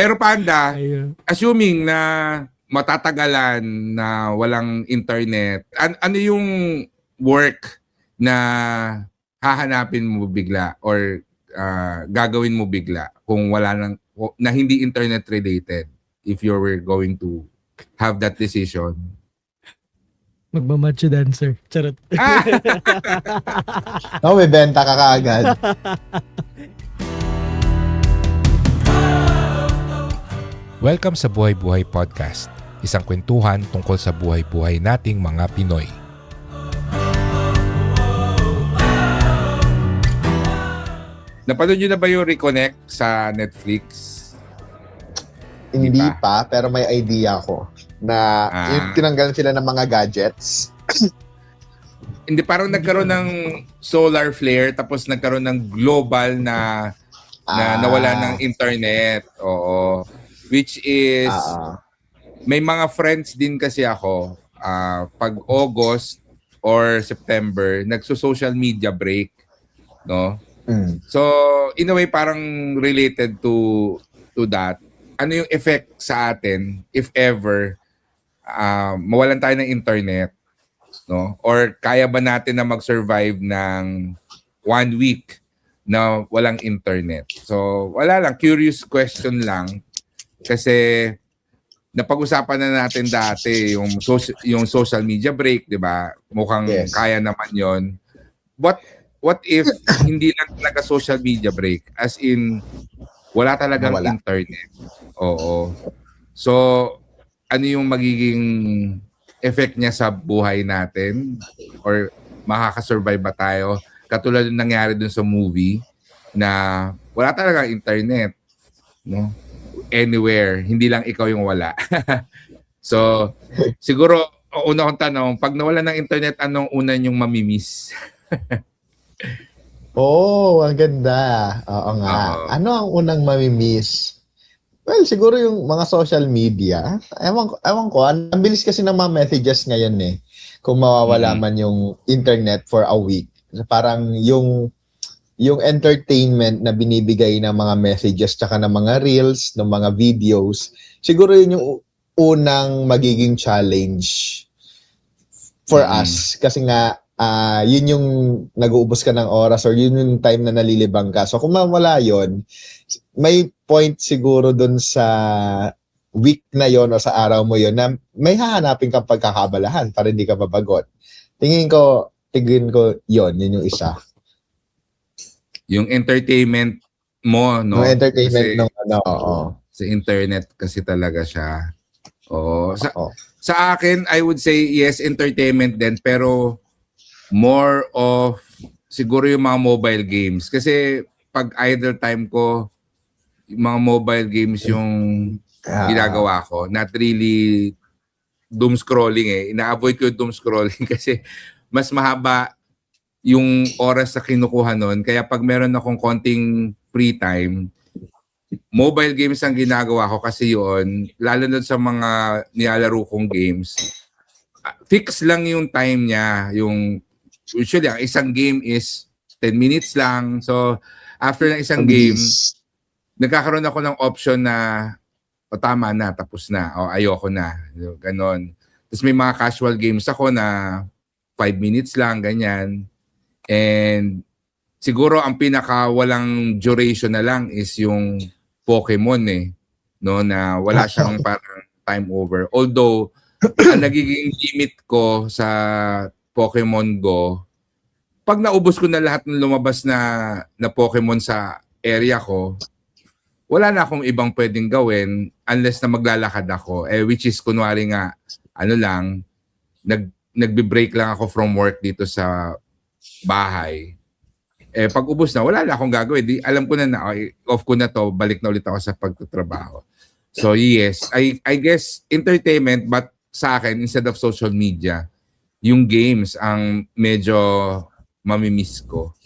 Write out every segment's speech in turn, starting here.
Pero Panda, Ayun. assuming na matatagalan na walang internet, ano yung work na hahanapin mo bigla or gagawin mo bigla kung wala nang na hindi internet related if you were going to have that decision? Magmamacho dancer. Charot. No, may benta ka kaagad. Welcome sa Buhay Buhay Podcast, isang kwentuhan tungkol sa buhay-buhay nating mga Pinoy. Napanood nyo na ba yung Reconnect sa Netflix? Hindi pa, pero may idea ko na yung tinanggalan sila ng mga gadgets. Hindi, parang nagkaroon ng solar flare tapos nagkaroon ng global na nawala ng internet. Oo. Which is, may mga friends din kasi ako, pag August or September, nagso-social media break. No? So, in a way, parang related to that. Ano yung effect sa atin if ever mawalan tayo ng internet? No? Or kaya ba natin na mag-survive ng 1 week na walang internet? So, wala lang. Curious question lang. Kasi napag-usapan na natin dati yung social media break, 'di ba? Mukhang kaya naman 'yon. What if hindi lang talaga social media break? As in wala talagang internet. Oo. So ano yung magiging effect niya sa buhay natin or makakasurvive ba tayo? Katulad ng nangyari dun sa movie na wala talaga internet, no? Anywhere, hindi lang ikaw yung wala. So, siguro, una kong tanong, pag nawala ng internet, anong una nyong mamimiss? Ang ganda. Oo nga. Ano ang unang mamimiss? Well, siguro yung mga social media. Ewan ko, ang bilis kasi ng mga messages ngayon eh. Kung mawawala man yung internet for a week. Parang yung entertainment na binibigay ng mga messages tsaka ng mga reels, ng mga videos, siguro yun yung unang magiging challenge for us. Kasi nga, yun yung nag-uubos ka ng oras or yun yung time na nalilibang ka. So kung mawala yun, may point siguro dun sa week na yon o sa araw mo yon na may hahanapin kang pagkakabalahan para hindi ka mabagot. Tingin ko yun yung isa. Yung entertainment mo, no? Yung entertainment kasi, sa internet kasi talaga siya. Sa akin, I would say yes, entertainment din, pero more of siguro yung mga mobile games. Kasi pag idle time ko, yung mga mobile games yung ginagawa ko. Not really doom scrolling eh. Ina-avoid ko yung doom scrolling kasi mas mahaba yung oras sa kinukuha nun. Kaya pag meron akong konting free time, mobile games ang ginagawa ko kasi yun, lalo na sa mga nilalaro kong games, fix lang yung time niya. Usually, ang isang game is 10 minutes lang. So, after ng isang game, nagkakaroon ako ng option na tama na, tapos na, ayoko na. Ganon. Tapos may mga casual games ako na 5 minutes lang, ganyan. And siguro ang pinaka walang duration na lang is yung Pokemon eh, no, na wala siyang parang time over. Although ang nagiging limit ko sa Pokemon Go, pag naubos ko na lahat ng lumabas na Pokemon sa area ko, wala na akong ibang pwedeng gawin unless na maglalakad ako. Which is kunwari nga, nagbe-break lang ako from work dito sa bahay. Pag ubos na, wala na akong gagawin. Alam ko na off ko na to, balik na ulit ako sa pagtatrabaho. So yes, I guess entertainment, but sa akin, instead of social media, yung games ang medyo mamimiss ko.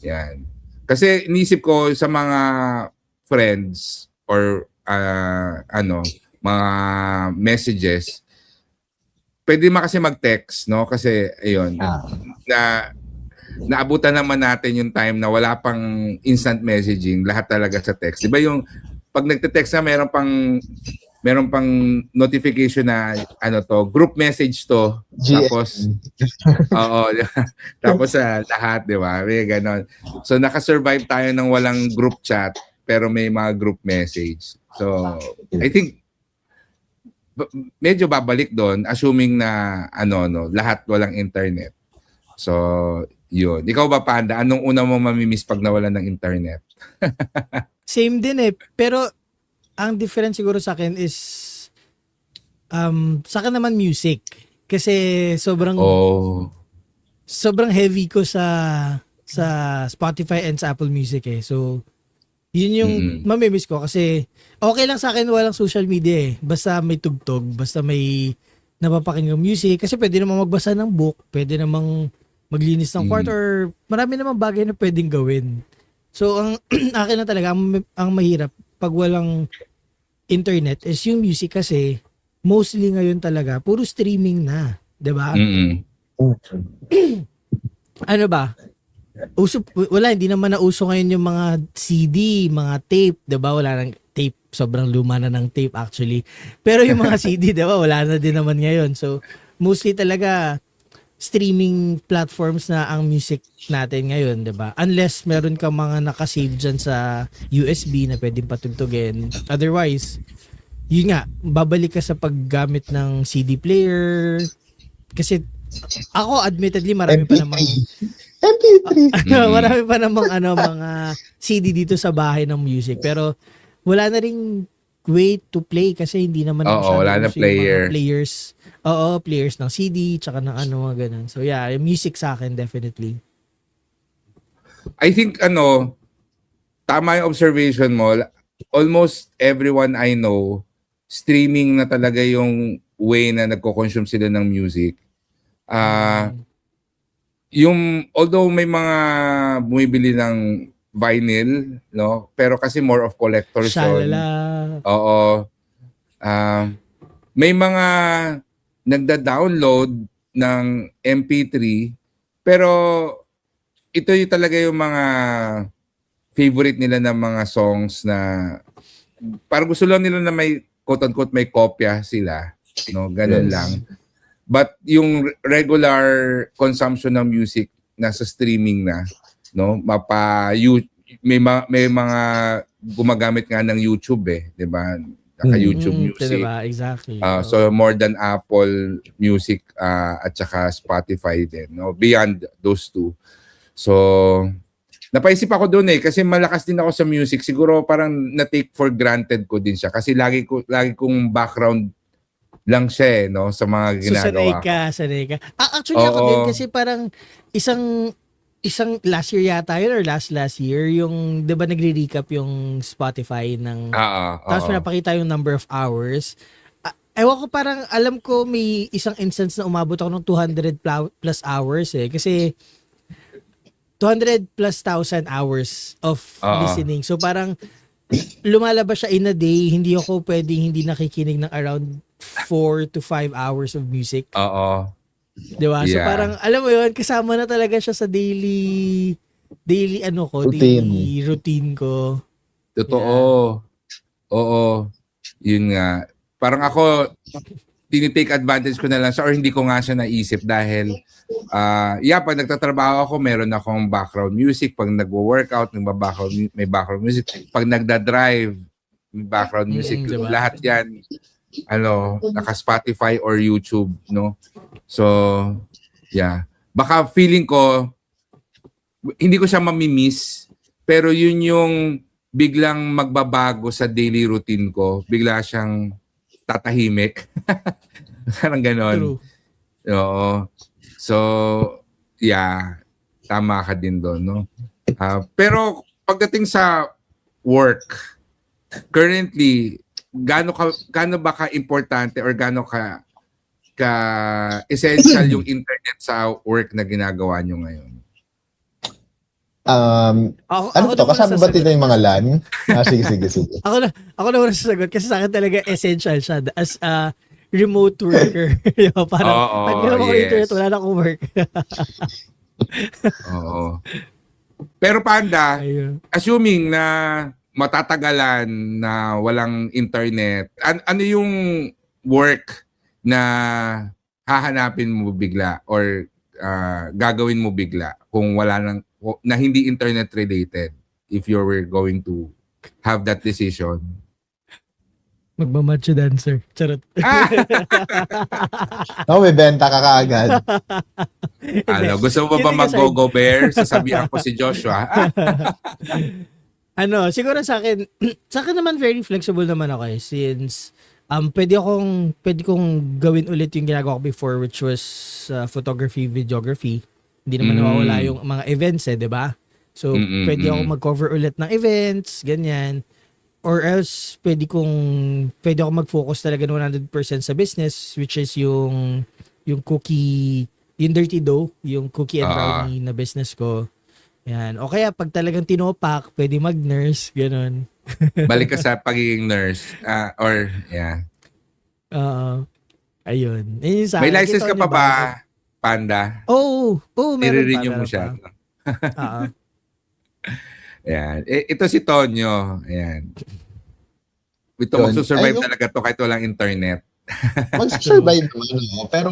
Yan. Kasi inisip ko sa mga friends or mga messages, pwede kasi mag-text, no? Kasi ayun, naabutan naman natin yung time na wala pang instant messaging, lahat talaga sa text. Diba yung pag nagte-text na meron pang notification na group message to. Tapos oo, tapos sa lahat, 'di ba? May ganon. So naka-survive tayo ng walang group chat pero may mga group message. So I think medyo babalik doon assuming na lahat walang internet. So yun. Ikaw ba, Panda? Anong una mo mamimiss pag nawalan ng internet? Same din eh. Pero ang difference siguro sa akin is sa akin naman music. Kasi sobrang heavy ko sa Spotify and sa Apple Music eh. So yun yung mamimiss ko kasi okay lang sa akin walang social media eh. Basta may tugtog, basta may napapakinggang music. Kasi pwede namang magbasa ng book, pwede namang maglinis ng kwarto or marami namang bagay na pwedeng gawin. So ang akin na talaga, ang mahirap pag walang internet is yung music kasi mostly ngayon talaga, puro streaming na. Diba? Ano ba? Hindi naman nauso ngayon yung mga CD, mga tape, 'di ba? Wala nang tape, sobrang luma na ng tape actually. Pero yung mga CD, 'di ba? Wala na din naman ngayon. So, mostly talaga streaming platforms na ang music natin ngayon, 'di ba? Unless meron ka mga naka-save diyan sa USB na pwedeng patugtugin. Otherwise, yun nga, babalik ka sa paggamit ng CD player kasi ako admittedly marami pa namang MP3. marami pa namang mga CD dito sa bahay ng music pero wala na ring way to play kasi hindi naman wala na player. Mga players. Players ng CD tsaka ng mga ganun. So yeah, yung music sa akin definitely. I think tama yung observation mo. Almost everyone I know, streaming na talaga yung way na nagko-consume sila ng music. Although may mga bumibili ng vinyl, no? Pero kasi more of collectors yun. Oo. May mga nagda-download ng MP3 pero ito yung talaga yung mga favorite nila ng mga songs na parang gusto lang nila na may quote-unquote may kopya sila, no? Ganun lang. But yung regular consumption ng music nasa streaming na, no? May mga gumagamit nga ng YouTube 'di ba? YouTube Music. Diba? Exactly. So more than Apple Music at saka Spotify din, no? Beyond those two. So napaisip ako doon kasi malakas din ako sa music. Siguro parang na-take for granted ko din siya kasi lagi kong background lang siya no sa mga ginagawa. So sanay ka. Actually ako din kasi parang isang last year yata yun or last year yung 'di ba nagre-recap yung Spotify ng tapos pinapakita yung number of hours. Ewan ko parang alam ko may isang instance na umabot ako ng 200 plus hours kasi 200 plus 1,000 hours of listening. So parang lumalabas siya in a day, hindi ako pwedeng hindi nakikinig ng around 4 to 5 hours of music. Diba? Yeah. So parang, alam mo yun, kasama na talaga siya sa daily routine ko. Totoo. Yeah. Oo. Yun nga. Parang ako, tinitake advantage ko na lang siya or hindi ko nga siya naisip dahil, pag nagtatrabaho ako, meron akong background music. Pag nagwo-workout, may background music. Pag nagda-drive, may background music. Diba? Lahat yan. Naka-Spotify or YouTube, no? So, yeah. Baka feeling ko, hindi ko siya mamimiss, pero yun yung biglang magbabago sa daily routine ko. Bigla siyang tatahimik. Parang ganon. Oo. So, yeah. Tama ka din doon, no? Pero pagdating sa work, currently, gaano ba ka-importante or gaano ka essential yung internet sa work na ginagawa nyo ngayon? Kasama ba tito yung mga LAN? Sige. Ako na muna sasagot kasi sa akin talaga essential siya as a remote worker. Parang pag meron ako internet, wala na akong work. Oo. Pero Panda, assuming na matatagalan na walang internet, ano yung work na hahanapin mo bigla or gagawin mo bigla kung wala nang na hindi internet related if you were going to have that decision? Magmamacho dancer. Charot. May benta ka kaagad. Gusto mo ba mag-go-go bear? Sasabihan ko si Joshua. Siguro sa akin naman very flexible naman ako since pwede kong gawin ulit yung ginagawa ko before, which was photography, videography. Hindi naman nawawala yung mga events 'di ba? So pwede ako mag-cover ulit ng events, ganyan. Or else pwede ako mag-focus talaga 100% sa business, which is yung cookie, yung Dirty Dough, yung cookie and brownie na business ko. Yan. O kaya pag talagang tinopak, pwede mag-nurse, ganun. Balik ka sa pagiging nurse. Ayun. May license ka pa ba, Panda? Oo, meron pa. I-renew mo siya. Oo. Ayan. Ito si Tonyo. Ayan. Ito magsusurvive talaga to kahit walang internet. Mag-survive naman. Pero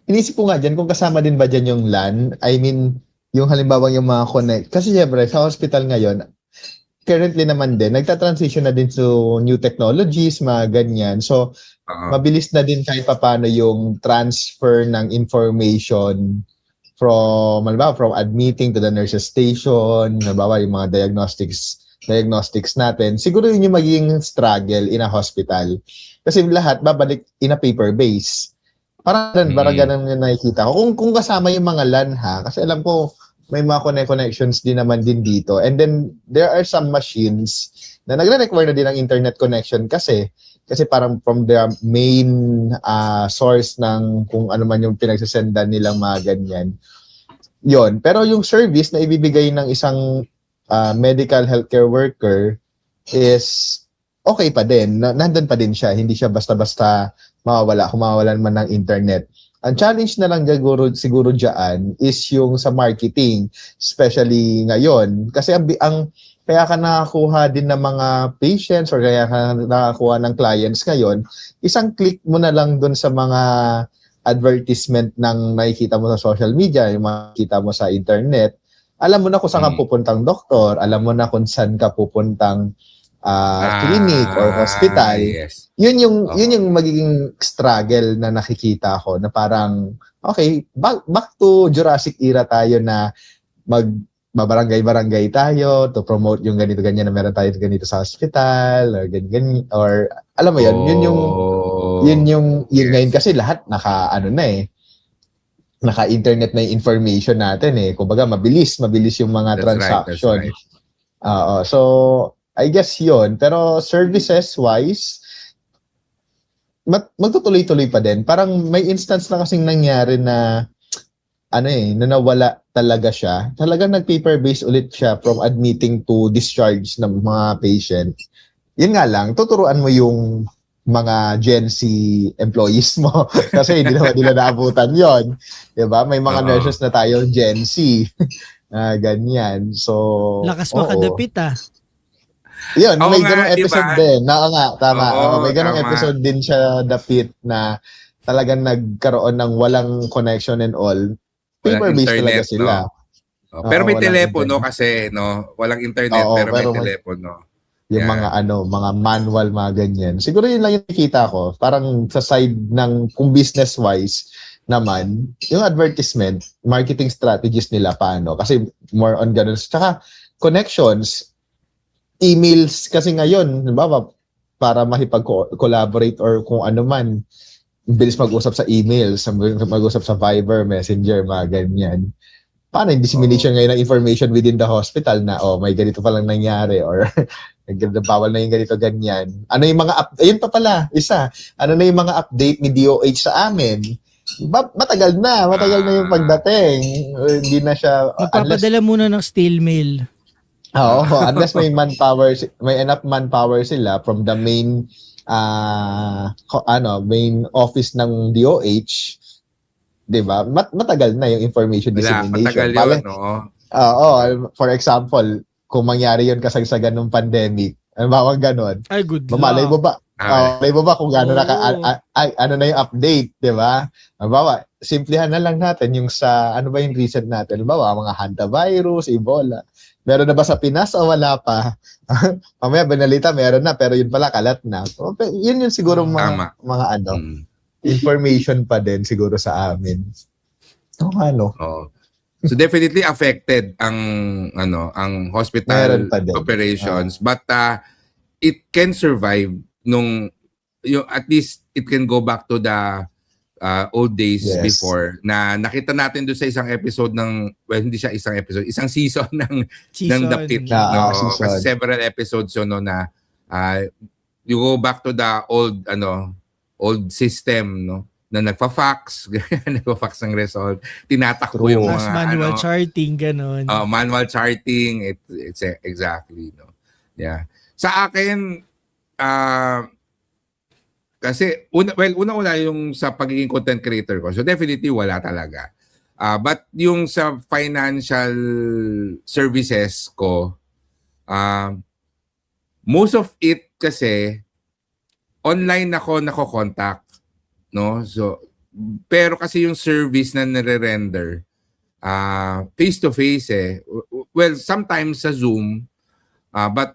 inisip ko nga dyan kung kasama din ba dyan yung LAN. I mean, yung halimbawa yung mga connect. Kasi syempre, sa hospital ngayon, currently naman din, nagta-transition na din to new technologies, mga ganyan. So, mabilis na din kahit papano yung transfer ng information from admitting to the nurses station, halimbawa yung mga diagnostics natin. Siguro yun yung magiging struggle in a hospital. Kasi lahat babalik in a paper base. Parang ganun yung nakikita ko. Kung kasama yung mga LAN kasi alam ko may mga connections din naman din dito. And then there are some machines na nagre-require na din ng internet connection kasi parang from their main source ng kung ano man yung pinagsasendan nilang mga ganyan. Yon. Pero yung service na ibibigay ng isang medical healthcare worker is okay pa din. Nandun pa din siya. Hindi siya basta-basta mawawala kung mawawalan man ng internet. Ang challenge na lang siguro dyan is yung sa marketing, especially ngayon. Kasi kaya ka nakakuha din ng mga patients or kaya ka nakakuha ng clients ngayon, isang click mo na lang dun sa mga advertisement ng nakikita mo sa social media, yung makikita mo sa internet. Alam mo na kung saan ka pupuntang doktor, alam mo na kung saan ka pupuntang clinic or hospital. Yes. Yun yung magiging struggle na nakikita ko na parang okay, back to Jurassic era tayo na barangay-barangay tayo to promote yung ganito-ganyan na meron tayo ganito sa hospital or ganyan or alam mo yun yun ngayon kasi lahat naka-internet na yung information natin kumbaga mabilis yung mga transaction. That's right. So I guess yun. Pero services-wise, magtutuloy-tuloy pa din. Parang may instance na kasing nangyari na na nawala talaga siya. Talagang nag-paper-based ulit siya from admitting to discharge ng mga patient. Yun nga lang, tuturuan mo yung mga Gen Z employees mo. Kasi hindi naman nila naabutan yun. Diba? May mga nurses na tayo Gen Z. Ganyan. So, lakas makadapit Yun, may nga, ganong episode diba? din. Tama. May ganong tama. episode din siya dapit na talagang nagkaroon ng walang connection and all. Paper-based talaga sila. No? Pero may telepono internet. kasi, walang internet pero may telepono. Yung mga manual, mga ganyan. Siguro yun lang yung nakita ko. Parang sa side ng, kung business-wise naman, yung advertisement, marketing strategies nila paano. Kasi more on ganun. Tsaka, connections, emails kasi ngayon, diba, para makipag-collaborate or kung ano man, bilis mag-usap sa emails, mag-usap sa Viber, Messenger, mga ganyan. Paano yung dissemination ngayon ng information within the hospital na, may ganito palang nangyari or bawal na yung ganito, ganyan. Ano yung mga, ayun pa pala, isa, ano na yung mga update ni DOH sa amin? Matagal na yung pagdating. Hindi na siya, magpapadala muna ng stale mail. Unless may enough manpower sila from the main main office ng DOH, 'di ba? Matagal na yung information dissemination. Matagal yun, no? For example, kung mangyari yun kasagsagan ng pandemic, Halimbawa ganun. Ay, good Mamalay mo luck. ba? Malay mo ba kung gaano Oo. ano na yung update, di ba? Halimbawa, simplihan na lang natin yung sa, ano ba yung recent natin? Halimbawa, mga hantavirus, Ebola. Meron na ba sa Pinas o wala pa? Mamaya, binalita, meron na, pero yun pala, kalat na. So, yun siguro Tama. mga information pa din siguro sa amin. So, ano? Oh. So definitely affected ang ang hospital Meron pa din. operations, but it can survive nung at least it can go back to the old days Yes. before na nakita natin doon sa isang episode ng, well, hindi siya isang episode, isang season ng The Pit, no? Season. Kasi several episodes yun, no, na you go back to the old system, no, na nagfa-fax, nagfa-fax ng result, tinatakbo yung Mas mga manual charting, ganun. manual charting, it's exactly, no. Yeah. Sa akin, kasi una yung sa pagiging content creator ko. So definitely wala talaga. But yung sa financial services ko, most of it kasi online ako nako-contact, no? So pero kasi yung service na nire-render face to face well, sometimes sa Zoom, but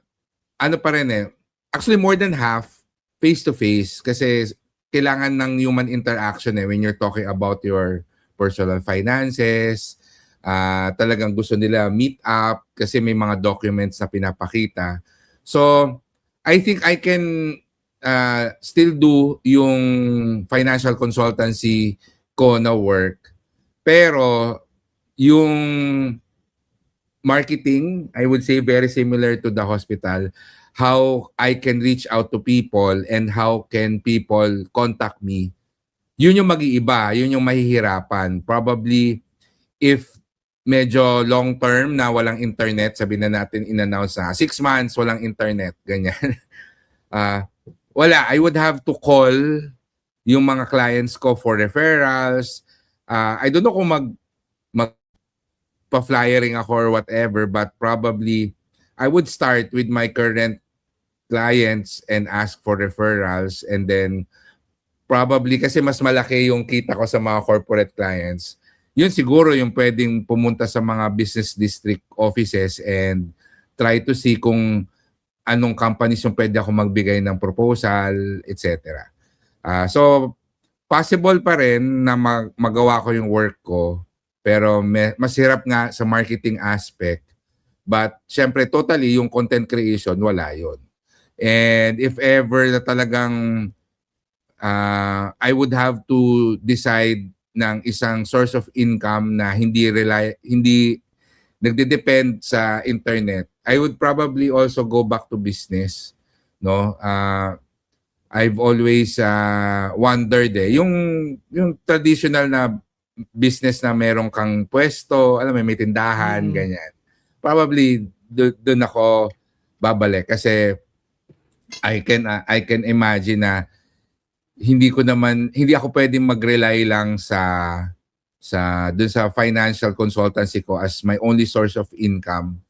ano pa rin actually more than half face to face kasi kailangan ng human interaction when you're talking about your personal finances. Talagang gusto nila meet up kasi may mga documents na pinapakita. So I think I can still do yung financial consultancy ko na work, pero yung marketing, I would say very similar to the hospital. How I can reach out to people and how can people contact me, yun yung mag-iiba, yun yung mahihirapan. Probably if medyo long term na walang internet, sabihin na natin in-announce na 6 months walang internet, ganyan. Wala, I would have to call yung mga clients ko for referrals. I don't know kung pa-flyering ako or whatever, but probably I would start with my current clients and ask for referrals, and then probably kasi mas malaki yung kita ko sa mga corporate clients. Yun siguro yung pwedeng pumunta sa mga business district offices and try to see kung anong companies yung pwede ako magbigay ng proposal, etc. So possible pa rin na magawa ko yung work ko, pero mas hirap nga sa marketing aspect. But syempre totally yung content creation wala yon. And if ever na talagang I would have to decide ng isang source of income na hindi nagde-depend sa internet, I would probably also go back to business, no? I've always wondered yung traditional na business na merong kang pwesto, alam mo, may tindahan, ganyan. Probably doon ako babalik kasi I can imagine na hindi ako pwedeng mag-rely lang sa doon sa financial consultancy ko as my only source of income.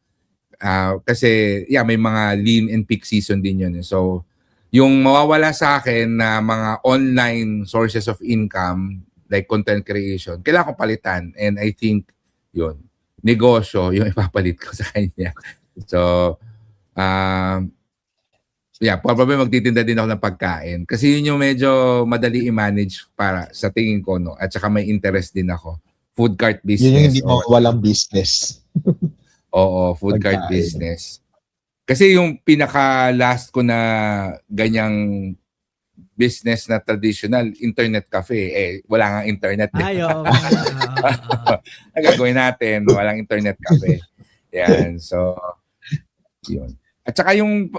Kasi may mga lean and peak season din yun. So yung mawawala sa akin na mga online sources of income like content creation, kailangan ko palitan, and I think yun, negosyo yung ipapalit ko sa kanya. So probably magtitinda din ako ng pagkain. Kasi yun yung medyo madali i-manage para sa tingin ko, no? At saka may interest din ako. Food cart business. Yun yung hindi mo walang business. Oo, food cart business. Kasi yung pinaka-last ko na ganyang business na traditional, internet cafe. Wala nga internet. Ayaw. Ang gagawin natin, walang internet cafe. Yan, so, yun. At saka yung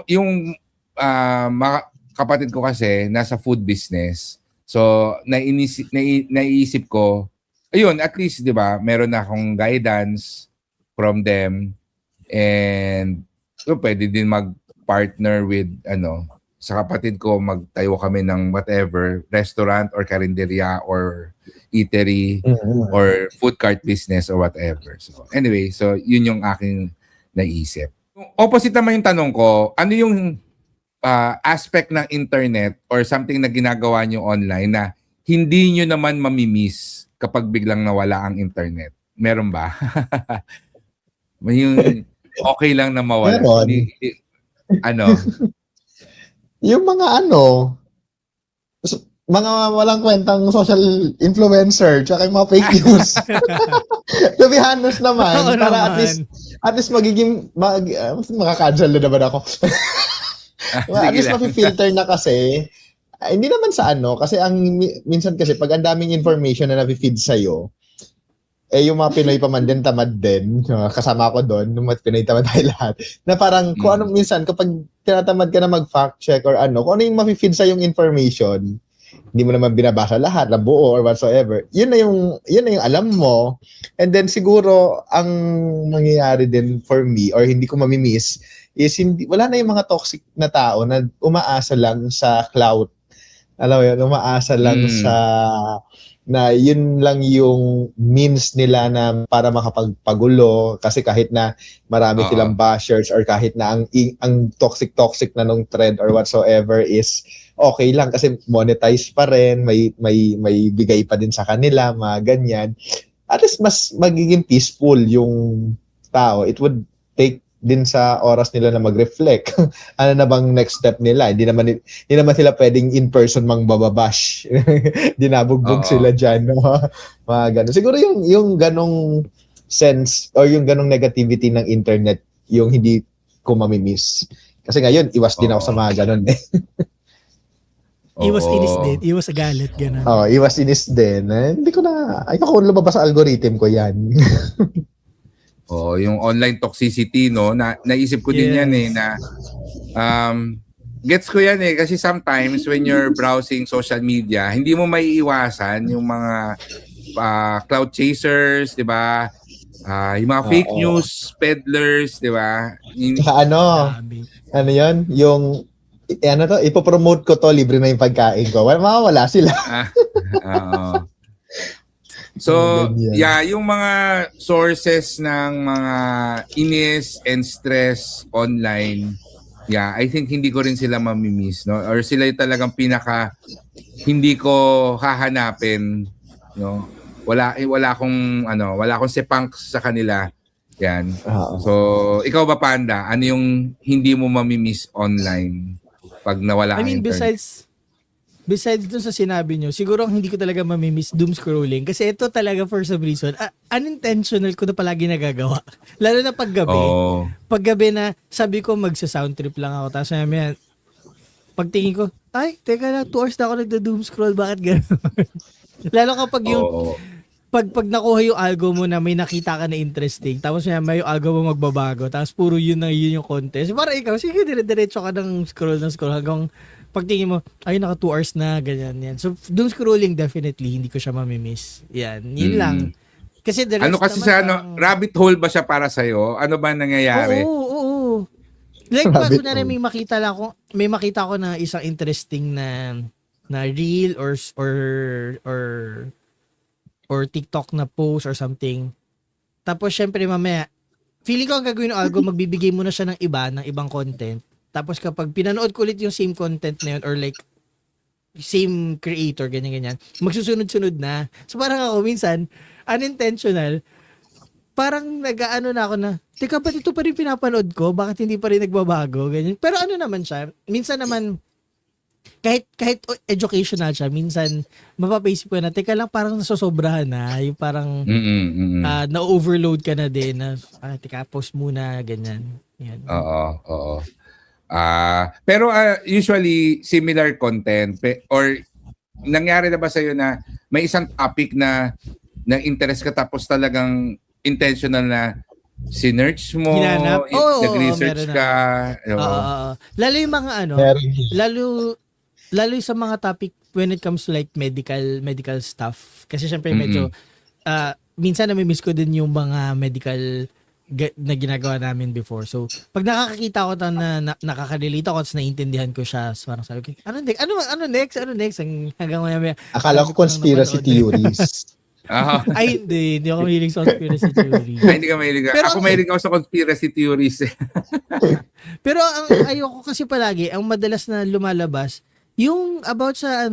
mga kapatid ko kasi nasa food business. So naiisip ko, ayun, at least 'di ba, meron na akong guidance from them, and pwede din mag-partner with sa kapatid ko, magtayo kami ng whatever, restaurant or karinderya or eatery or food cart business or whatever. So anyway, so yun yung aking naisip. Opposite naman yung tanong ko, ano yung aspect ng internet or something na ginagawa nyo online na hindi nyo naman mamimiss kapag biglang nawala ang internet? Meron ba? Yung okay lang na mawala. Meron. Ano? Yung mga walang kwentang social influencer tsaka yung mga fake news. To be honest naman, Oo para naman. at least makaka-cancel na naman ako. At least mafi-filter na kasi. Hindi naman sa kasi minsan kasi pag ang daming information na nafi-feed sa'yo, yung mga Pinoy pa man din, tamad din. Kasama ako doon, yung mga Pinoy tamad tayo lahat. Na parang, kung ano minsan, kapag tinatamad ka na mag-fact check or kung ano yung mafi-feed sa yung information, hindi mo naman binabasa lahat, na buo or whatsoever. Yun na yung alam mo. And then siguro, ang mangyayari din for me, or hindi ko mamimiss, is wala na yung mga toxic na tao na umaasa lang sa clout. Alam mo yun, umaasa lang sa na yun lang yung means nila na para makapagpagulo kasi kahit na marami silang bashers or kahit na ang toxic na nung trend or whatsoever is okay lang kasi monetize pa rin, may bigay pa din sa kanila, mga ganyan. At least mas magiging peaceful yung tao. It would take din sa oras nila na mag-reflect. Ano na bang next step nila? Hindi naman sila pwedeng in-person mang bababash. Dinabugbog sila dyan. No? Mga ganun. Siguro yung ganong sense or yung ganong negativity ng internet yung hindi ko mamimiss. Kasi ngayon, iwas din ako sa mga ganon eh. Iwas inis din. Iwas galit. Ganun. Iwas inis din. Hindi ko na, ayoko lumabas sa algorithm ko yan. Yung online toxicity, no? Naisip ko din yan eh, na gets ko yan eh, kasi sometimes when you're browsing social media, hindi mo maiiwasan yung mga cloud chasers, di ba? Yung mga fake news peddlers, di ba? Saka ano yun? Yung, ipopromote ko to, libre na yung pagkain ko. Mawawala sila. So, yung mga sources ng mga inis and stress online, I think hindi ko rin sila mamimiss, no? Or sila yung talagang hindi ko hahanapin, no? Wala akong sepang sa kanila. Yan. So, ikaw ba, Panda? Ano yung hindi mo mamimiss online pag nawala ang internet? Besides dun sa sinabi nyo, siguro ang hindi ko talaga mamimiss doom scrolling. Kasi ito talaga for some reason, unintentional ko na palagi nagagawa. Lalo na paggabi. Paggabi na sabi ko magsa-sound trip lang ako. Tapos pagtingin ko, ay, teka lang, 2 hours na ako nagda-doom scroll. Bakit gano'n? Lalo kapag yung, pag nakuha yung algo mo na may nakita ka na interesting, tapos may yung algo mo magbabago, tapos puro yun yung contest. Para ikaw, sige, dire-diretso ka ng scroll hanggang pagtingin mo, ay, naka 2 hours na, ganyan, yan. So, doom scrolling, definitely, hindi ko siya mamimiss. Yan, yun lang. Kasi the rest ano kasi naman, rabbit hole ba siya para sa'yo? Ano ba nangyayari? Oo. Like, pag kunwari may makita ko na isang interesting na reel or TikTok na post or something. Tapos, syempre, mamaya, feeling ko ang gagawin ng algo, magbibigay mo na siya ng ibang content. Tapos kapag pinanood ko ulit yung same content na yun or like same creator, ganyan-ganyan, magsusunod-sunod na. So parang ako minsan, unintentional, parang nag-aano na ako na, teka, ba't ito pa rin pinapanood ko? Bakit hindi pa rin nagbabago? Ganyan. Pero ano naman siya, minsan naman, kahit educational siya, minsan mapapaisip ko na, teka lang, parang nasosobrahan na, yung parang na-overload ka na din, na, teka, post muna, ganyan. Yan. Oo. Pero usually similar content or nangyari na ba sa'yo na may isang topic na interest ka tapos talagang intentional na sinearch mo, nag-research ka. Lalo yung mga lalo sa mga topic when it comes to like medical stuff. Kasi syempre medyo minsan namimiss ko din yung mga medical na ginagawa namin before. So, pag nakakakita ko na nakaka-relate ako at naiintindihan ko siya, so parang sabi ko, ano next? Hanggang maya. Akala ko conspiracy theories. Ay, hindi ako mahilig sa conspiracy theory. Ay, hindi ka mahilig. Pero Ako mahilig ako sa conspiracy theories. Pero ang ayoko kasi palagi, ang madalas na lumalabas, yung about sa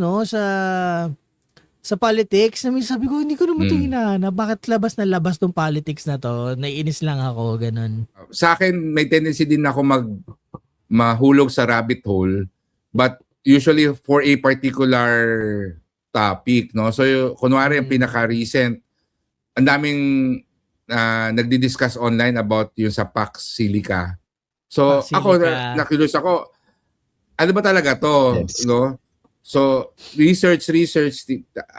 sa politics, na minsan sabi ko, hindi ko naman ito hinahanap. Bakit labas na labas tong politics na to? Naiinis lang ako, ganun. Sa akin, may tendency din ako mahulog sa rabbit hole, but usually for a particular topic, no? So, kunwari, yung pinaka-recent, ang daming nagdi-discuss online about yung sa Pax Silica. So, Pax ako, Silica. nakilos ako, ano ba talaga to? Yes. No? So, research,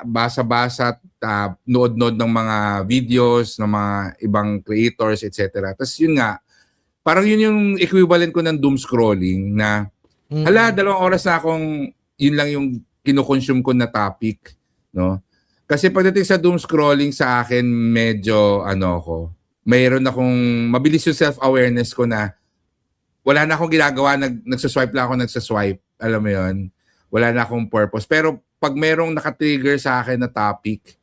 basa-basa, nood-nood ng mga videos, ng mga ibang creators, etc. Tapos yun nga, parang yun yung equivalent ko ng doom scrolling na, hala, 2 oras na akong, yun lang yung kinoconsume ko na topic. No? Kasi pagdating sa doom scrolling sa akin, medyo, mayroon akong, mabilis yung self-awareness ko na, wala na akong ginagawa, nagsaswipe lang ako, alam mo yun? Wala na akong purpose. Pero pag merong nakatrigger sa akin na topic,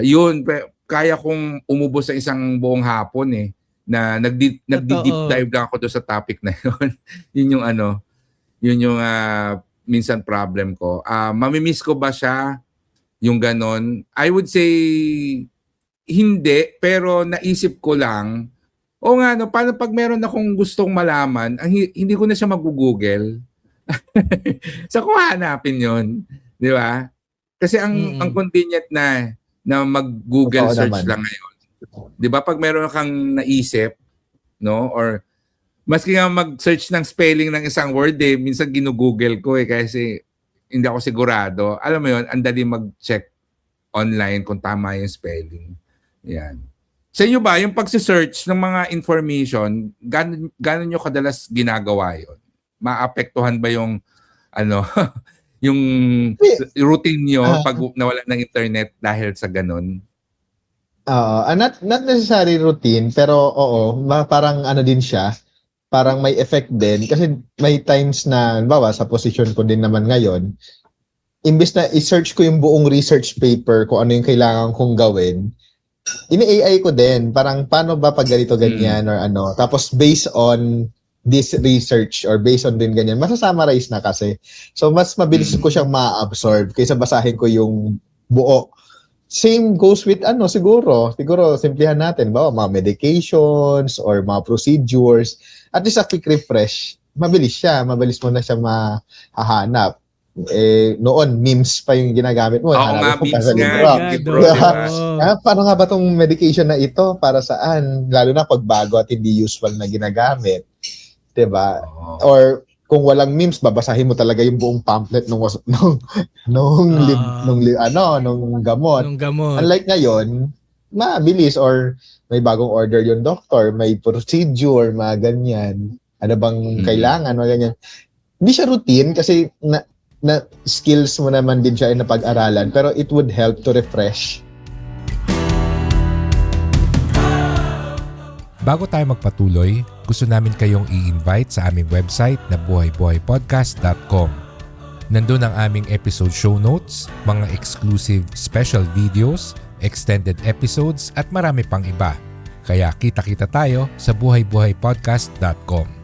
yun, kaya kong umubos sa isang buong hapon na nagdi-deep dive lang ako doon sa topic na yun. Yun yung minsan problem ko. Mamimiss ko ba siya? Yung ganon? I would say, hindi, pero naisip ko lang, paano pag meron akong gustong malaman, hindi ko na siya mag-google. Sa ko hanapin yun, di ba? Kasi ang convenient na mag-Google search lang ngayon. Di ba? Pag meron kang naisip, no? Or maski nga mag-search ng spelling ng isang word, minsan ginugoogle ko kasi hindi ako sigurado. Alam mo yun, ang dali mag-check online kung tama yung spelling. Yan. Sa inyo ba, yung pag-search ng mga information, gano'n nyo kadalas ginagawa yun? Maapektuhan ba yung yung routine nyo pag nawala ng internet dahil sa ganun? Not necessary routine, pero parang din siya, parang may effect din. Kasi may times na, bawa sa position ko din naman ngayon, imbes na i-search ko yung buong research paper kung ano yung kailangan kong gawin, ini-AI ko din, parang paano ba pag ganito ganyan or tapos based on this research or based on din ganyan, masasummarize na kasi. So, mas mabilis ko siyang ma-absorb kaysa basahin ko yung buo. Same goes with siguro simplihan natin, mga medications or mga procedures. At least a quick refresh, mabilis mo na siya mahahanap. Noon, memes pa yung ginagamit mo. Memes nga. Paano nga ba tong medication na ito? Para saan? Lalo na pag bago at hindi usual na ginagamit. Diba? Or kung walang memes, babasahin mo talaga yung buong pamphlet nung gamot. Unlike ngayon, mabilis or may bagong order yung doctor, may procedure, mga ganyan. Ano bang kailangan, mga ganyan. Hindi siya routine kasi na skills mo naman din siya na pag-aralan, pero it would help to refresh. Bago tayo magpatuloy, gusto namin kayong i-invite sa aming website na buhaybuhaypodcast.com. Nandun ang aming episode show notes, mga exclusive special videos, extended episodes at marami pang iba. Kaya kita-kita tayo sa buhaybuhaypodcast.com.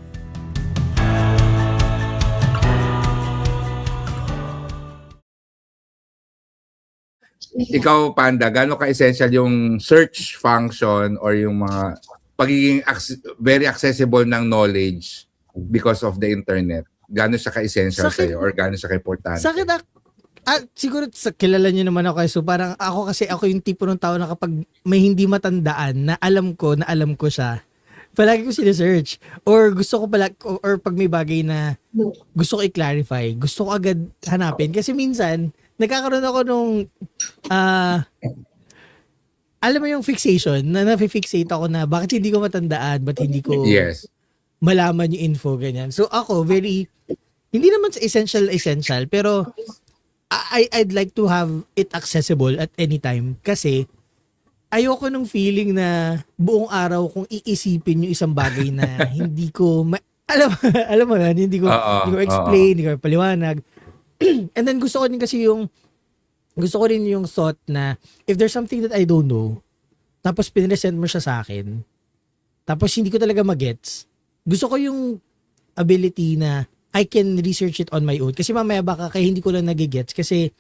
Ikaw, Panda, gaano ka-essential yung search function or yung mga pagiging very accessible ng knowledge because of the internet? Gaano siya ka-essential sa'yo or gaano siya ka-importante? Sa akin, siguro kilala niyo naman ako. So parang ako yung tipo ng tao na kapag may hindi matandaan na alam ko siya, palagi ko sila-search. Or gusto ko or pag may bagay na gusto ko i-clarify, gusto ko agad hanapin. Kasi minsan, nagkakaroon ako nung alam mo yung fixation, na nafe-fixate ako na bakit hindi ko matandaan, ba't hindi ko malaman yung info, ganyan. So ako, hindi naman sa essential, pero I'd like to have it accessible at any time kasi ayoko nung feeling na buong araw kung iisipin yung isang bagay na hindi ko, alam mo na, hindi ko explain, hindi ko paliwanag. And then gusto ko din kasi yung gusto ko rin yung thought na if there's something that I don't know, tapos pinresent mo siya sa akin, tapos hindi ko talaga magets, gusto ko yung ability na I can research it on my own. Kasi mamaya baka kaya hindi ko lang nagigets kasi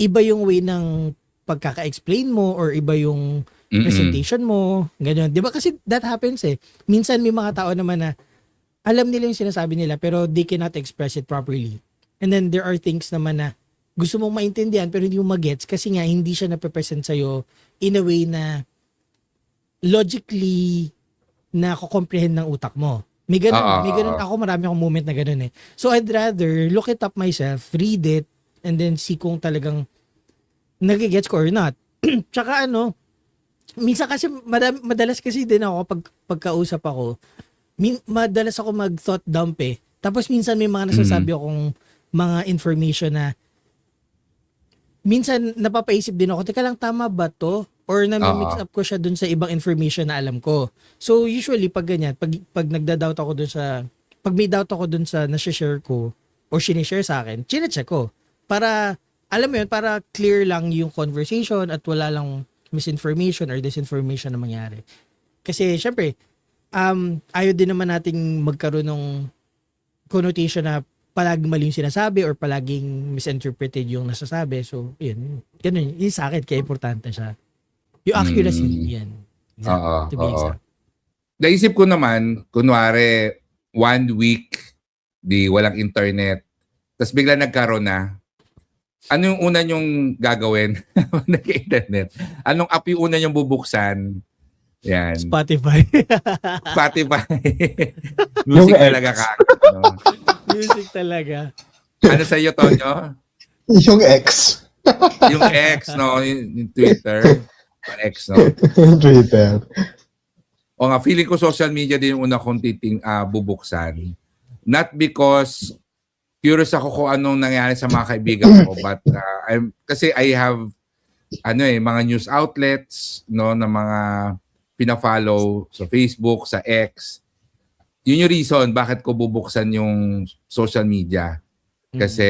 iba yung way ng pagkaka-explain mo or iba yung presentation mo, ganyan. 'Di ba kasi that happens eh. Minsan may mga tao naman na alam nila yung sinasabi nila pero they cannot express it properly. And then there are things naman na gusto mong maintindihan pero hindi mo magets kasi nga hindi siya na-present sa'yo in a way na logically na ko-comprehend ng utak mo. May ganun ako, marami akong moment na ganun eh. So I'd rather look it up myself, read it, and then see kung talagang nagigets ko or not. Tsaka minsan kasi madalas kasi din ako pagkausap ako, madalas ako mag-thought dump eh. Tapos minsan may mga nasasabi akong mga information na minsan napapaisip din ako, teka lang, tama ba to? Or na-mix up ko siya dun sa ibang information na alam ko. So usually pag ganyan, pag nagda-doubt ako dun sa, pag may doubt ako dun sa nasi-share ko or sinishare sa akin, chine-check ko. Para, alam mo yun, para clear lang yung conversation at wala lang misinformation or disinformation na mangyari. Kasi syempre, ayaw din naman nating magkaroon ng connotation na palaging mali yung sinasabi or palaging misinterpreted yung nasasabi. So, yun. Ganun. Yun sa akin, kaya importante siya. Yung accuracy, yan. To be exact. Naisip ko naman, kunwari, 1 week, di walang internet, tapos bigla nagkaroon na, ano yung una nyong gagawin? Nag-internet. Anong app yung una nyong bubuksan? Yan. Spotify. Spotify. Music talaga ka. No? Music talaga. Ano sa iyo, Tonyo? Yung X. Yung X, no? Yung Twitter. X, no? Twitter. O nga, feeling ko social media din yung una kong bubuksan. Not because curious ako kung anong nangyari sa mga kaibigan ko, but kasi I have mga news outlets, no, na mga pina-follow sa Facebook, sa X. Yun yung reason bakit ko bubuksan yung social media. Kasi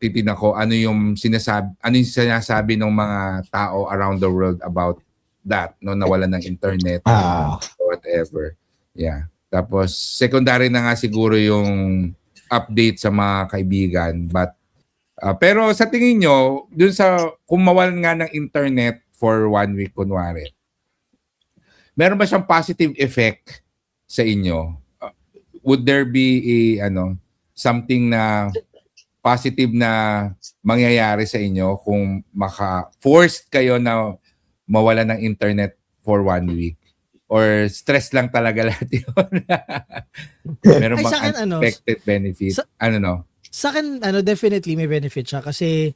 titignan ko ano yung sinasabi ng mga tao around the world about that, no, nawalan ng internet, whatever. Yeah. Tapos secondary na nga siguro yung update sa mga kaibigan, but pero sa tingin nyo, dun sa kung mawalan nga ng internet for 1 week kunwari, meron ba siyang positive effect sa inyo? Would there be something na positive na mangyayari sa inyo kung forced kayo na mawalan ng internet for 1 week? Or stress lang talaga lahat yun? Meron bang unexpected benefit? Sa akin, definitely may benefit siya kasi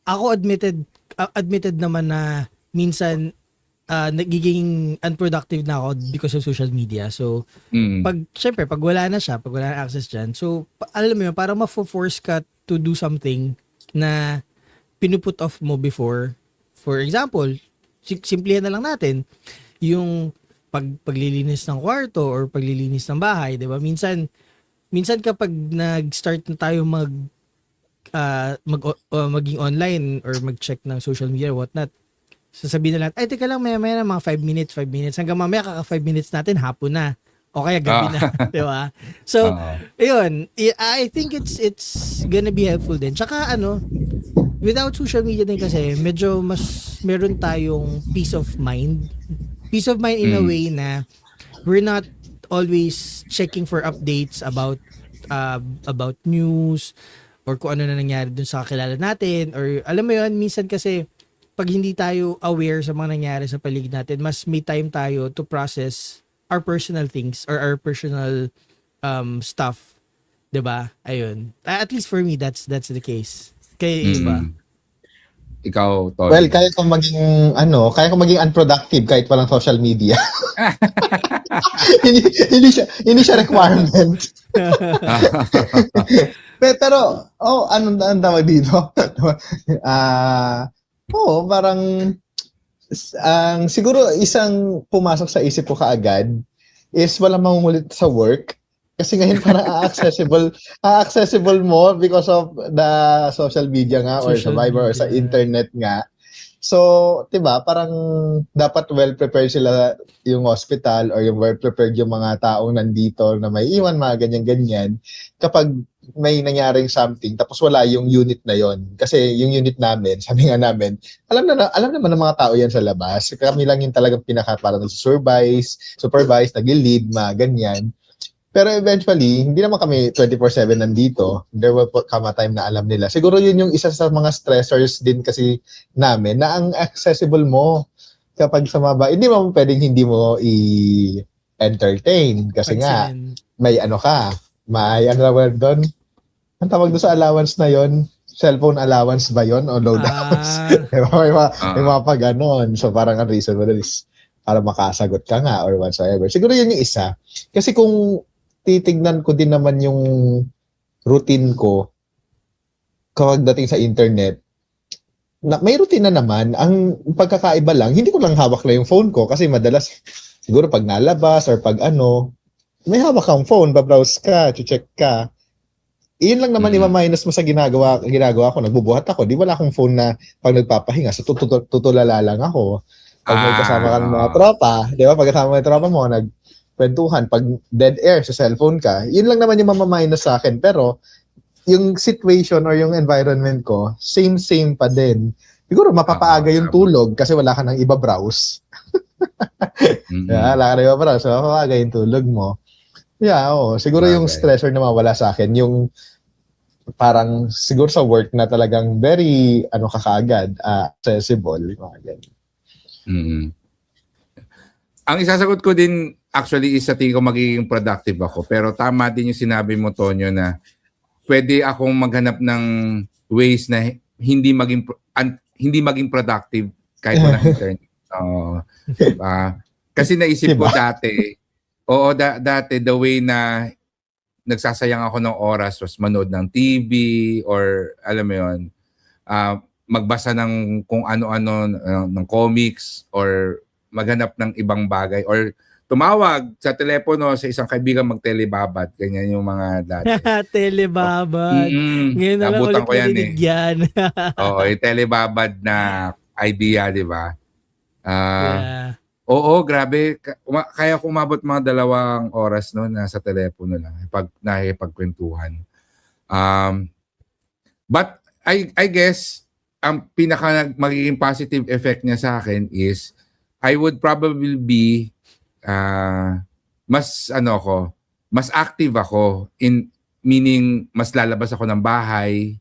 ako admitted naman na minsan nagiging unproductive na ako because of social media. So, syempre, pag wala na siya, pag wala na access dyan, so, alam mo yun, parang ma-force ka to do something na pinuput off mo before. For example, simplihan na lang natin, yung paglilinis ng kwarto or paglilinis ng bahay, 'di ba? Minsan kapag nag-start na tayo maging online or mag-check ng social media or whatnot, sasabihin na lang, ay teka lang, maya mga 5 minutes, hanggang mamaya 5 minutes natin hapon na o kaya gabi na, 'di ba? So, ayun, I think it's gonna be helpful din. Tsaka without social media din kasi medyo mas meron tayong peace of mind in a way na we're not always checking for updates about news or kung ano na nangyari dun sa kakilala natin, or alam mo yun, minsan kasi pag hindi tayo aware sa mga nangyari sa paligid natin, mas may time tayo to process our personal things or our personal stuff, 'di ba? Ayun, at least for me that's the case. Kaya iba. Ikaw, Tony. Well, kaya kong maging unproductive kahit walang social media. hindi siya requirement. Pero anong tawag dito? Parang siguro isang pumasok sa isip ko kaagad is walang mangungulit sa work. Kasi ngayon parang accessible mo because of the social media nga or sa Social Viber or sa media. internet nga. So, 'di ba, parang dapat well prepared sila yung hospital or yung well prepared yung mga taong nandito na may iwan mga ganyan-ganyan kapag may nangyaring something tapos wala yung unit na yon. Kasi yung unit namin, sabi nga namin, alam naman ng mga tao yan sa labas. Kami lang yung talagang pinaka para supervise, nag-lead, mga ganyan. Pero eventually, hindi naman kami 24/7 nandito. There will come a time na alam nila. Siguro yun yung isa sa mga stressors din kasi namin na ang accessible mo kapag sa mga hindi mo pwedeng hindi mo i-entertain kasi nga may ano ka, may ano na word doon. Ang tawag doon sa allowance na yon, cellphone allowance ba yon o loadouts? May mga pa ganon. So parang ang reason mo is para makasagot ka nga or whatsoever. Siguro yun yung isa. Kasi kung titignan ko din naman yung routine ko kapag dating sa internet, may routine na naman. Ang pagkakaiba lang, hindi ko lang hawak na yung phone ko kasi madalas, siguro pag nalabas or pag may hawak kang phone, babrowse ka, check ka. Iyon lang naman i-minus mo sa ginagawa ko. Nagbubuhat ako. Di wala akong phone na pag nagpapahinga. So tutulala lang ako. Pag may kasama ka ng mga tropa, di ba? Pag kasama mo yung tropa mo, kwentuhan, pag dead air sa cellphone ka, yun lang naman yung mamaminus sa akin. Pero, yung situation or yung environment ko, same pa din. Siguro, mapapaaga yung tulog kasi wala ka nang iba-browse. Wala ka nang iba-browse. So, mapapaaga yung tulog mo. Siguro yung stressor na mawala sa akin, yung parang siguro sa work na talagang very, kakaagad, accessible. Mga ganyan. Ang isasagot ko din actually is sa tingin ko magiging productive ako. Pero tama din yung sinabi mo, Tonyo, na pwede akong maghanap ng ways na hindi maging productive kahit walang internet. Kasi naisip ko dati, dati the way na nagsasayang ako ng oras was manood ng TV or alam mo yun, magbasa ng kung ano-ano ng comics or maghanap ng ibang bagay or tumawag sa telepono sa isang kaibigan magtelebabad. Ganyan yung mga dati. Telebabad. Ngayon na lang ulit narinig yan. Oo, yung telebabad na idea, di ba? Oo, grabe. Kaya kumabot mga 2 oras no, nasa telepono lang. Nakikipagkwentuhan. But I guess, ang pinaka magiging positive effect niya sa akin is I would probably be mas active ako meaning mas lalabas ako ng bahay,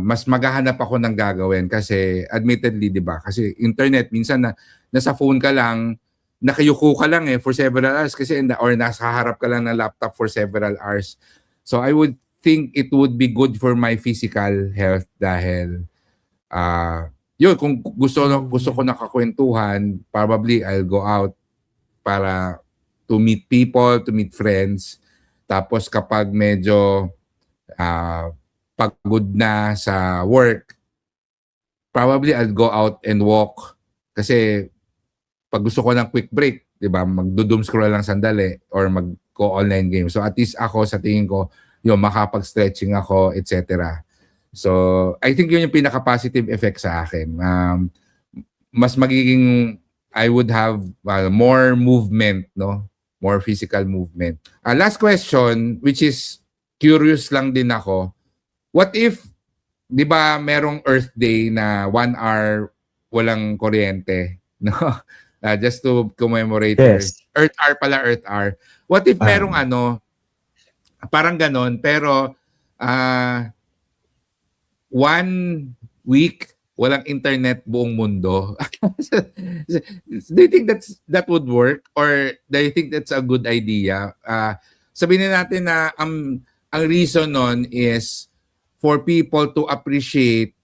mas maghahanap ako ng gagawin kasi admittedly, 'di ba? Kasi internet minsan nasa phone ka lang, nakayuko ka lang for several hours kasi or nasa harap ka lang ng laptop for several hours. So I would think it would be good for my physical health dahil yun, kung gusto ko nakakwentuhan, probably I'll go out para to meet people, to meet friends. Tapos kapag medyo pagod na sa work, probably I'll go out and walk. Kasi pag gusto ko ng quick break, di ba, magdo-doom scroll lang sandali or mag-go online game. So at least ako, sa tingin ko, yun, makapag-stretching ako, etc. So, I think yun yung pinaka-positive effect sa akin. Mas magiging, I would have more movement, no? More physical movement. Last question, which is curious lang din ako. What if, di ba, merong Earth Day na 1 hour walang kuryente, no? Just to commemorate Earth Hour pala, Earth Hour. What if merong parang ganon, pero 1 week walang internet buong mundo. Do you think that would work or do you think that's a good idea? Sabihin natin na ang reason nun is for people to appreciate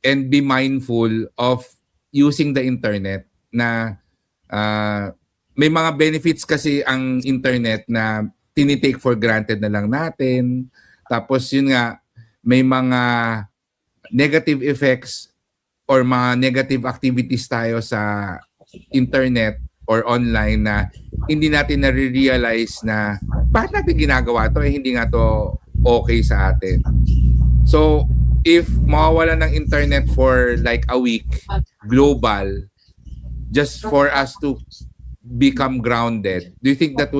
and be mindful of using the internet na may mga benefits kasi ang internet na tinitake for granted na lang natin. Tapos yun nga, may mga negative effects or mga negative activities tayo sa internet or online na hindi natin nare-realize na bakit natin ginagawa to, hindi nga to okay sa atin. So, if mawawala ng internet for like a week, global, just for us to become grounded, do you think that's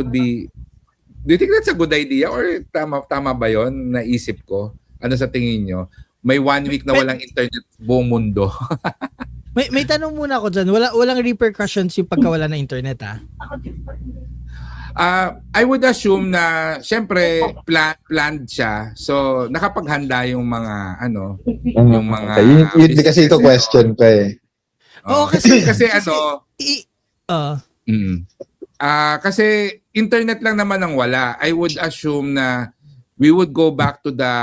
a good idea or tama ba yon naisip ko? Ano sa tingin nyo? May 1 week na walang internet buong mundo. may tanong muna ako dyan. Walang repercussions yung pagkawala ng internet, ha? I would assume na syempre planned siya. So nakapaghanda yung mga yung mga yun kasi ito question pa eh. Oo, kasi kasi internet lang naman ang wala. I would assume na we would go back to the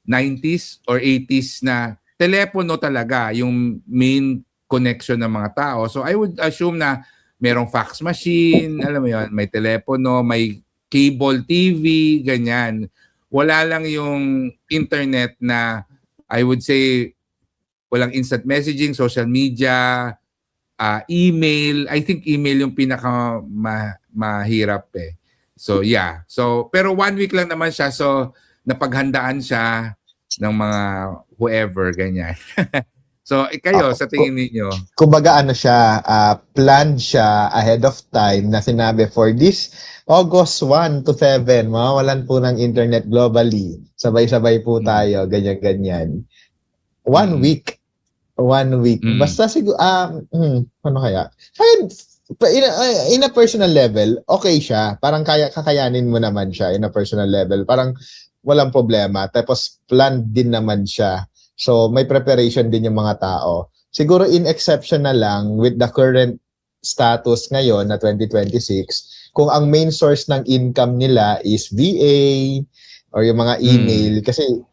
90s or 80s na telepono talaga yung main connection ng mga tao. So I would assume na merong fax machine, alam mo yun, may telepono, may cable TV, ganyan. Wala lang yung internet na I would say walang instant messaging, social media, email. I think email yung pinaka mahirap eh. So yeah. So pero 1 week lang naman siya. So napaghandaan siya ng mga whoever, ganyan. So kayo, sa tingin niyo? Kumbaga siya, planned siya ahead of time na sinabi for this August 1 to 7, mawawalan po ng internet globally. Sabay-sabay po tayo, ganyan-ganyan. 1 week. 1 week. Basta siguro, ano kaya? In a personal level, okay siya. Parang kakayanin mo naman siya in a personal level. Parang walang problema. Tapos planned din naman siya. So may preparation din yung mga tao. Siguro in exception na lang with the current status ngayon na 2026, kung ang main source ng income nila is VA or yung mga email, kasi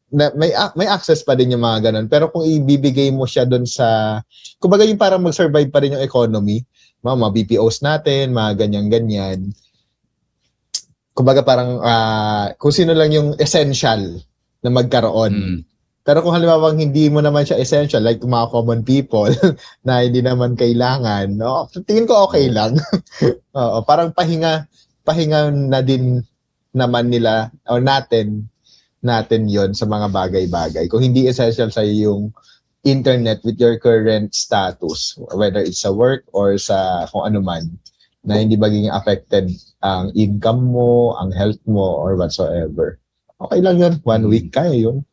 may access pa din yung mga ganun. Pero kung ibibigay mo siya doon sa, kumbaga yung parang mag-survive pa rin yung economy, mga BPOs natin, mga ganyan-ganyan. Kumbaga parang kung sino lang yung essential na magkaroon. Pero kung halimbawa hindi mo naman siya essential, like mga common people na hindi naman kailangan, no? Tingin ko okay lang. Oo, parang pahinga na din naman nila o natin yon sa mga bagay-bagay. Kung hindi essential sa yung internet with your current status, whether it's sa work or sa kung ano man, na hindi magiging affected ang income mo, ang health mo, or whatsoever. Okay lang yun. 1 week, kaya yun.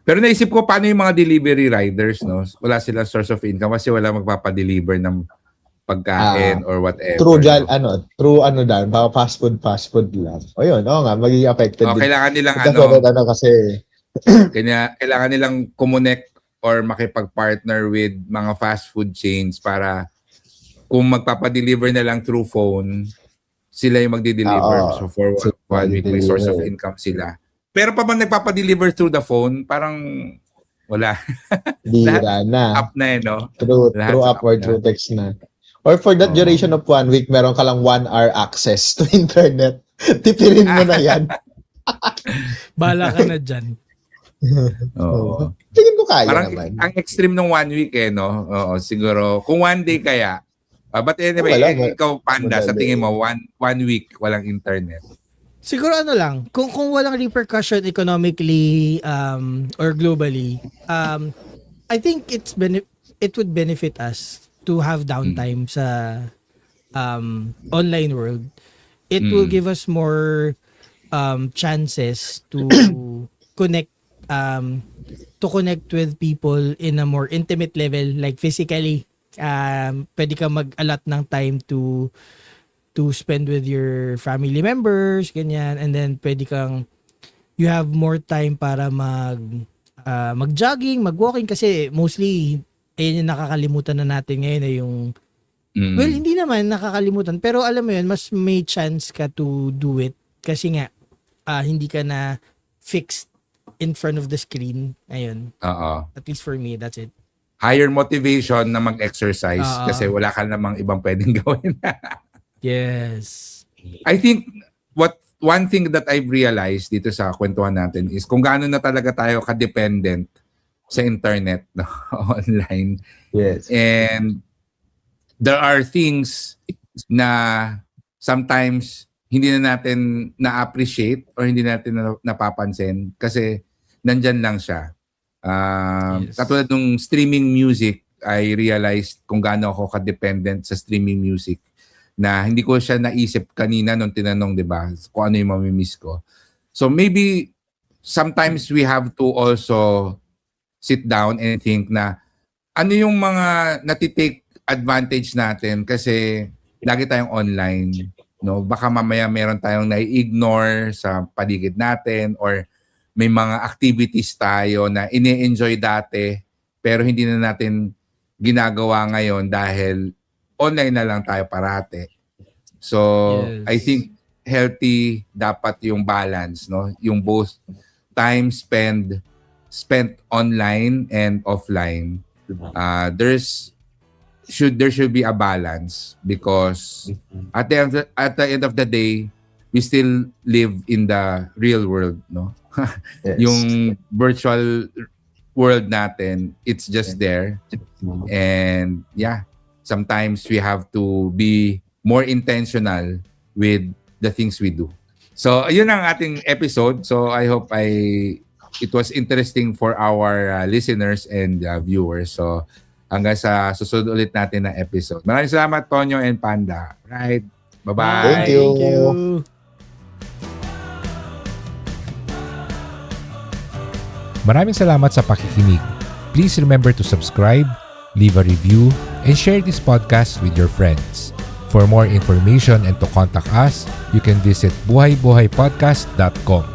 Pero naisip ko, paano yung mga delivery riders, no? Wala silang source of income kasi wala magpapadeliver ng pagkain or whatever. True dyan, fast food lang. O yun, oo nga, magiging affected din. Kailangan nilang kasi kailangan nilang connect or makipag-partner with mga fast food chains para kung magpapadeliver na lang through phone, sila yung magdi-deliver. So for 1 week, may source of income sila. Pero pa man nagpapadeliver through the phone, parang wala. Bira na. Up na no? Through app or through text na. Or for that duration of 1 week, meron ka lang 1 hour access to internet. Tipirin mo na yan. Bala ka na dyan. Oo. Tingin ko kaya parang naman. Ang extreme ng 1 week no? Oo, siguro. Kung 1 day kaya. But anyway, ikaw Panda, sa tingin mo, 1 week walang internet. Siguro lang, kung walang repercussion economically or globally, I think it would benefit us to have downtime sa online world. It will give us more chances to connect with people in a more intimate level, like physically. Pwede ka mag-allot ng time to spend with your family members, ganyan, and then pwede kang, you have more time para mag-jogging, mag-walking, kasi mostly, ayun yung nakakalimutan na natin ngayon, yung, well, hindi naman nakakalimutan, pero alam mo yun, mas may chance ka to do it, kasi nga, hindi ka na fixed in front of the screen, ayun. At least for me, that's it. Higher motivation na mag-exercise kasi wala ka namang ibang pwedeng gawin. Yes. I think one thing that I've realized dito sa kwentuhan natin is kung gaano na talaga tayo ka-dependent sa internet, no? Online. Yes. And there are things na sometimes hindi na natin na-appreciate or hindi natin napapansin kasi nandyan lang siya. Yes. Katulad ng streaming music, I realized kung gaano ako ka-dependent sa streaming music na hindi ko siya naisip kanina nung tinanong, di ba, kung ano yung mamimiss ko. So maybe sometimes we have to also sit down and think na ano yung mga natitake advantage natin kasi lagi tayong online. No? Baka mamaya meron tayong nai-ignore sa paligid natin or may mga activities tayo na ini-enjoy dati pero hindi na natin ginagawa ngayon dahil online na lang tayo parate. So, Yes. I think healthy dapat yung balance, no? Yung both time spent online and offline. There should be a balance because at the end of the day, we still live in the real world, no? Yes. Yung virtual world natin, it's just there. And yeah, sometimes we have to be more intentional with the things we do. So, ayun ang ating episode. So, I hope it was interesting for our listeners and viewers. So, hanggang sa susunod ulit natin na episode. Maraming salamat, Tonyo and Panda. Right? Bye-bye. Thank you. Thank you. Maraming salamat sa pakikinig. Please remember to subscribe, leave a review, and share this podcast with your friends. For more information and to contact us, you can visit buhaybuhaypodcast.com.